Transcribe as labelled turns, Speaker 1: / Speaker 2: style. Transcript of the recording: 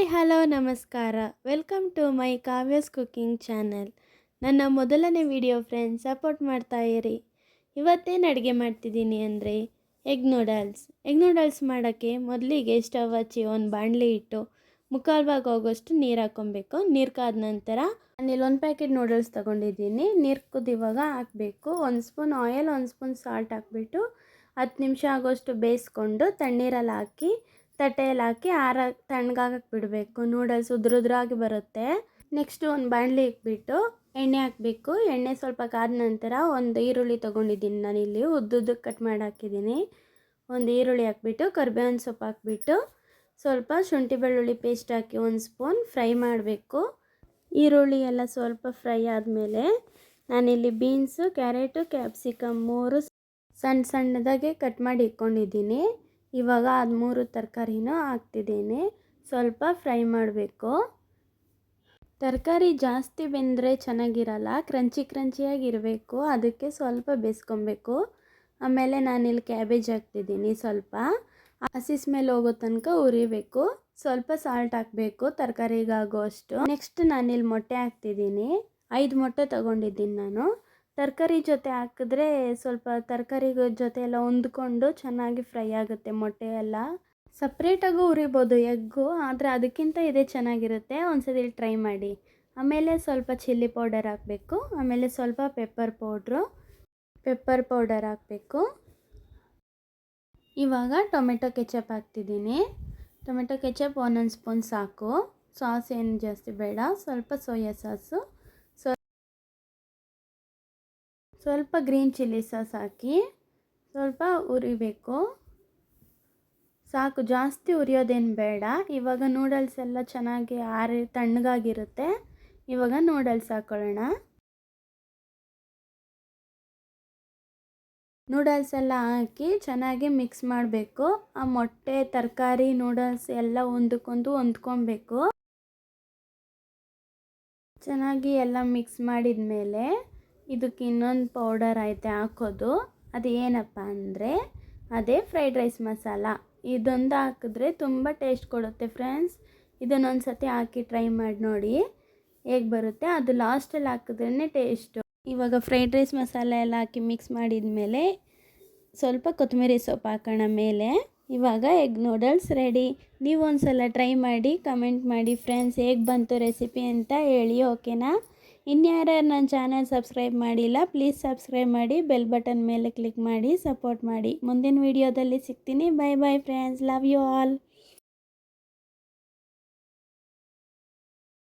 Speaker 1: Hi hello ನಮಸ್ಕಾರ. Welcome to my Kavya's cooking channel. ನನ್ನ ಮೊದಲನೇ ವಿಡಿಯೋ ಫ್ರೆಂಡ್ಸ್, ಸಪೋರ್ಟ್ ಮಾಡ್ತಾ ಇರಿ. ಇವತ್ತೇನು ಅಡುಗೆ ಮಾಡ್ತಿದ್ದೀನಿ ಅಂದರೆ ಎಗ್ ನೂಡಲ್ಸ್ ಮಾಡೋಕ್ಕೆ ಮೊದಲಿಗೆ ಸ್ಟವ್ ಹಚ್ಚಿ ಒಂದು ಬಾಣಲಿ ಇಟ್ಟು ಮುಕ್ಕಾಲು ಭಾಗ ಹೋಗೋಷ್ಟು ನೀರು ಹಾಕ್ಕೊಬೇಕು. ನೀರು ಕಾದ ನಂತರ ನಾನಿಲ್ಲಿ 1 ಪ್ಯಾಕೆಟ್ ನೂಡಲ್ಸ್ ತೊಗೊಂಡಿದ್ದೀನಿ. ನೀರು ಕುದಿವಾಗ ಹಾಕಬೇಕು. 1 ಸ್ಪೂನ್ ಆಯಿಲ್, 1 ಸ್ಪೂನ್ ಸಾಲ್ಟ್ ಹಾಕ್ಬಿಟ್ಟು 10 ನಿಮಿಷ ಆಗೋಷ್ಟು ಬೇಯಿಸ್ಕೊಂಡು ತಣ್ಣೀರಲ್ಲಿ ಹಾಕಿ ತಟ್ಟೆಯಲ್ಲಿ ಹಾಕಿ ತಣ್ಣಗಾಗಕ್ಕೆ ಬಿಡಬೇಕು. ನೂಡಲ್ಸ್ ಉದ್ರಾಗಿ ಬರುತ್ತೆ. ನೆಕ್ಸ್ಟ್ ಒಂದು ಬಾಣಲಿ ಇಟ್ಬಿಟ್ಟು ಎಣ್ಣೆ ಹಾಕಬೇಕು. ಎಣ್ಣೆ ಸ್ವಲ್ಪ ಕಾದ ನಂತರ ಒಂದು ಈರುಳ್ಳಿ ತೊಗೊಂಡಿದ್ದೀನಿ, ನಾನಿಲ್ಲಿ ಉದ್ದುದ್ದಕ್ಕೆ ಕಟ್ ಮಾಡಿ ಹಾಕಿದ್ದೀನಿ. ಒಂದು ಈರುಳ್ಳಿ ಹಾಕ್ಬಿಟ್ಟು ಕರಿಬೇವಿನ ಸೊಪ್ಪು ಹಾಕ್ಬಿಟ್ಟು ಸ್ವಲ್ಪ ಶುಂಠಿ ಬೆಳ್ಳುಳ್ಳಿ ಪೇಸ್ಟ್ ಹಾಕಿ 1 ಸ್ಪೂನ್ ಫ್ರೈ ಮಾಡಬೇಕು. ಈರುಳ್ಳಿ ಎಲ್ಲ ಸ್ವಲ್ಪ ಫ್ರೈ ಆದಮೇಲೆ ನಾನಿಲ್ಲಿ ಬೀನ್ಸು, ಕ್ಯಾರೆಟು, ಕ್ಯಾಪ್ಸಿಕಮ್ 3 ಸಣ್ಣದಾಗೆ ಕಟ್ ಮಾಡಿ ಇಟ್ಕೊಂಡಿದ್ದೀನಿ. ಇವಾಗ ಅದು 3 ತರಕಾರಿನೂ ಹಾಕ್ತಿದ್ದೀನಿ. ಸ್ವಲ್ಪ ಫ್ರೈ ಮಾಡಬೇಕು. ತರಕಾರಿ ಜಾಸ್ತಿ ಬೆಂದರೆ ಚೆನ್ನಾಗಿರಲ್ಲ, ಕ್ರಂಚಿಯಾಗಿರಬೇಕು. ಅದಕ್ಕೆ ಸ್ವಲ್ಪ ಬೇಯಿಸ್ಕೊಬೇಕು. ಆಮೇಲೆ ನಾನಿಲ್ಲಿ ಕ್ಯಾಬೇಜ್ ಹಾಕ್ತಿದ್ದೀನಿ. ಸ್ವಲ್ಪ ಹಸಿ ಸ್ಮೆಲ್ ಹೋಗೋ ತನಕ ಉರಿಬೇಕು. ಸ್ವಲ್ಪ ಸಾಲ್ಟ್ ಹಾಕಬೇಕು ತರಕಾರಿಗಾಗೋ ಅಷ್ಟು. ನೆಕ್ಸ್ಟ್ ನಾನಿಲ್ಲಿ ಮೊಟ್ಟೆ ಹಾಕ್ತಿದ್ದೀನಿ. 5 ಮೊಟ್ಟೆ ತೊಗೊಂಡಿದ್ದೀನಿ ನಾನು. ತರಕಾರಿ ಜೊತೆ ಹಾಕಿದ್ರೆ ಸ್ವಲ್ಪ ತರಕಾರಿ ಜೊತೆ ಎಲ್ಲ ಹೊಂದ್ಕೊಂಡು ಚೆನ್ನಾಗಿ ಫ್ರೈ ಆಗುತ್ತೆ. ಮೊಟ್ಟೆ ಎಲ್ಲ ಸಪ್ರೇಟಾಗೂ ಉರಿಬೋದು ಎಗ್ಗು, ಆದರೆ ಅದಕ್ಕಿಂತ ಇದೇ ಚೆನ್ನಾಗಿರುತ್ತೆ. ಒಂದ್ಸತಿ ಟ್ರೈ ಮಾಡಿ. ಆಮೇಲೆ ಸ್ವಲ್ಪ ಚಿಲ್ಲಿ ಪೌಡರ್ ಹಾಕಬೇಕು. ಆಮೇಲೆ ಸ್ವಲ್ಪ ಪೆಪ್ಪರ್ ಪೌಡರ್ ಹಾಕಬೇಕು. ಇವಾಗ ಟೊಮೆಟೊ ಕೆಚಪ್ ಹಾಕ್ತಿದ್ದೀನಿ. ಟೊಮೆಟೊ ಕೆಚಪ್ 1 ಸ್ಪೂನ್ ಸಾಕು. ಸಾಸ್ ಏನು ಜಾಸ್ತಿ ಬೇಡ. ಸ್ವಲ್ಪ ಸೋಯಾ ಸಾಸು, ಸ್ವಲ್ಪ ಗ್ರೀನ್ ಚಿಲ್ಲಿ ಸಾಸ್ ಹಾಕಿ ಸ್ವಲ್ಪ ಉರಿಬೇಕು. ಸಾಕು, ಜಾಸ್ತಿ ಉರಿಯೋದೇನು ಬೇಡ. ಇವಾಗ ನೂಡಲ್ಸ್ ಎಲ್ಲ ಚೆನ್ನಾಗಿ ತಣ್ಣಗಾಗಿರುತ್ತೆ. ಇವಾಗ ನೂಡಲ್ಸ್ ಹಾಕ್ಕೊಳ್ಳೋಣ. ನೂಡಲ್ಸ್ ಎಲ್ಲ ಹಾಕಿ ಚೆನ್ನಾಗಿ ಮಿಕ್ಸ್ ಮಾಡಬೇಕು. ಆ ಮೊಟ್ಟೆ, ತರಕಾರಿ, ನೂಡಲ್ಸ್ ಎಲ್ಲ ಹೊಂದ್ಕೊಬೇಕು. ಚೆನ್ನಾಗಿ ಎಲ್ಲ ಮಿಕ್ಸ್ ಮಾಡಿದ ಮೇಲೆ ಇದಕ್ಕೆ ಇನ್ನೊಂದು ಪೌಡರ್ ಐತೆ ಹಾಕೋದು. ಅದು ಏನಪ್ಪ ಅಂದರೆ ಅದೇ ಫ್ರೈಡ್ ರೈಸ್ ಮಸಾಲ. ಇದೊಂದು ಹಾಕಿದ್ರೆ ತುಂಬ ಟೇಸ್ಟ್ ಕೊಡುತ್ತೆ ಫ್ರೆಂಡ್ಸ್. ಇದನ್ನೊಂದು ಸತಿ ಹಾಕಿ ಟ್ರೈ ಮಾಡಿ ನೋಡಿ ಹೇಗೆ ಬರುತ್ತೆ. ಅದು ಲಾಸ್ಟಲ್ಲಿ ಹಾಕಿದ್ರೇ ಟೇಸ್ಟು. ಇವಾಗ ಫ್ರೈಡ್ ರೈಸ್ ಮಸಾಲೆ ಎಲ್ಲ ಹಾಕಿ ಮಿಕ್ಸ್ ಮಾಡಿದ ಮೇಲೆ ಸ್ವಲ್ಪ ಕೊತ್ತಂಬರಿ ಸೊಪ್ಪು ಹಾಕೋಣ ಮೇಲೆ. ಇವಾಗ ಎಗ್ ನೂಡಲ್ಸ್ ರೆಡಿ. ನೀವು ಒಂದ್ಸಲ ಟ್ರೈ ಮಾಡಿ ಕಮೆಂಟ್ ಮಾಡಿ ಫ್ರೆಂಡ್ಸ್, ಹೇಗೆ ಬಂತು ರೆಸಿಪಿ ಅಂತ ಹೇಳಿ. ಓಕೆನಾ? ಇನ್ಯಾರು ನನ್ನ ಚಾನಲ್ ಸಬ್ಸ್ಕ್ರೈಬ್ ಮಾಡಿಲ್ಲ, ಪ್ಲೀಸ್ ಸಬ್ಸ್ಕ್ರೈಬ್ ಮಾಡಿ, ಬೆಲ್ ಬಟನ್ ಮೇಲೆ ಕ್ಲಿಕ್ ಮಾಡಿ ಸಪೋರ್ಟ್ ಮಾಡಿ. ಮುಂದಿನ ವೀಡಿಯೋದಲ್ಲಿ ಸಿಗ್ತೀನಿ. Bye bye friends, love you all.